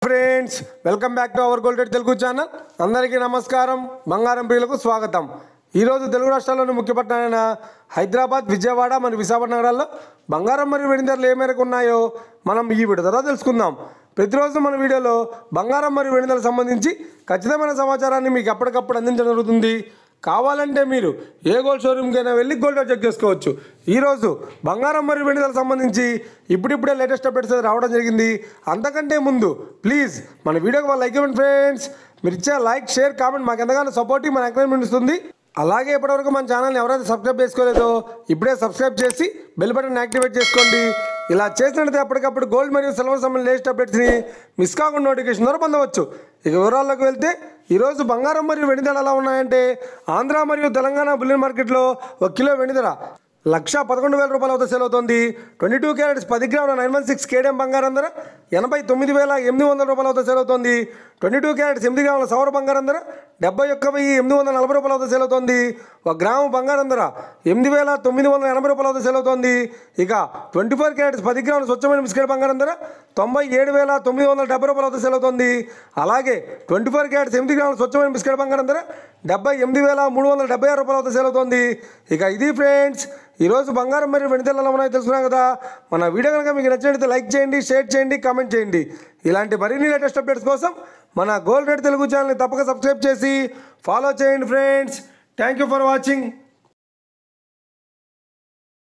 Friends welcome back to our gold rate Telugu channel. అందరికీ నమస్కారం. బంగారం ప్రియులకు స్వాగతం. ఈరోజు తెలుగు రాష్ట్రాల్లోని ముఖ్య పట్టణాలైన హైదరాబాద్, విజయవాడ మరియు విశాఖపట్నం నగరాల్లో బంగారం మరియు వెండి ధరలు ఏ మేరకు ఉన్నాయో మనం ఈ వీడియో ద్వారా తెలుసుకుందాం. ప్రతిరోజు మన వీడియోలో బంగారం మరియు వెండి ధరలకు సంబంధించి ఖచ్చితమైన సమాచారాన్ని మీకు ఎప్పటికప్పుడు అందించడం జరుగుతుంది. కావాలంటే మీరు ఏ గోల్డ్ షోరూమ్కైనా వెళ్ళి గోల్డ్ రేట్ చెక్ చేసుకోవచ్చు. ఈరోజు బంగారం మరియు వెండి ధరలకు సంబంధించి ఇప్పుడిప్పుడే లేటెస్ట్ అప్డేట్స్ రావడం జరిగింది. అంతకంటే ముందు ప్లీజ్ మన వీడియోకి లైక్ ఇవ్వండి ఫ్రెండ్స్. మీరు ఇచ్చే లైక్, షేర్, కామెంట్ మాకు ఎంతగానో సపోర్టివ్, మన ఎంకరేజ్మెంట్ ఇస్తుంది. అలాగే ఇప్పటివరకు మన ఛానల్ని ఎవరైతే సబ్స్క్రైబ్ చేసుకోలేదో ఇప్పుడే సబ్స్క్రైబ్ చేసి బెల్ బటన్ యాక్టివేట్ చేసుకోండి. ఇలా చేసినట్లయితే అప్పటికప్పుడు గోల్డ్ మరియు సిల్వర్ సంబంధించిన లేటెస్ట్ అప్డేట్స్ని మిస్ కాకుండా నోటిఫికేషన్ ద్వారా పొందవచ్చు. ఇక వివరాల్లోకి వెళ్తే ఈరోజు బంగారం మరియు వెండి ధరలు ఎలా ఉన్నాయంటే, ఆంధ్ర మరియు తెలంగాణ బులియన్ మార్కెట్లో 1 కిలో వెండి ధర 1,11,000 రూపాయల వద్ద సేల్ అవుతుంది. 22 క్యారెట్స్ 10 గ్రాముల 916 కేడిఎం బంగారం ధర 89,800 రూపాయల వద్ద సేల్ అవుతుంది. 22 క్యారెట్స్ 8 గ్రాముల సౌర బంగారం ధర 71,840 రూపాయల వద్ద సేల్ అవుతుంది. 1 గ్రాము బంగారం ధర 8,980 రూపాయల వద్ద సేల్ అవుతుంది. ఇక 24 క్యారెట్స్ 10 గ్రాముల స్వచ్ఛమైన బిస్కెట్ బంగారం ధర 97,970 రూపాయల వద్ద సేల్ అవుతుంది. అలాగే 24 క్యారెట్స్ 8 గ్రాముల స్వచ్ఛమైన బిస్కెట్ బంగారం ధర 78,376 రూపాయల వద్ద సేల్ అవుతుంది. ఇక ఇది ఫ్రెండ్స్ ఈరోజు బంగారం మరియు వెండి ధరలు ఎలా ఉన్నాయో తెలుసుకున్నాం కదా. మన వీడియో కనుక మీకు నచ్చినట్లయితే లైక్ చేయండి, షేర్ చేయండి, కామెంట్ చేయండి. ఇలాంటి మరిన్ని లేటెస్ట్ అప్డేట్స్ కోసం మన గోల్డ్ రేట్ తెలుగు ఛానల్ని తప్పక సబ్స్క్రైబ్ చేసి ఫాలో చేయండి friends. Thank you for watching.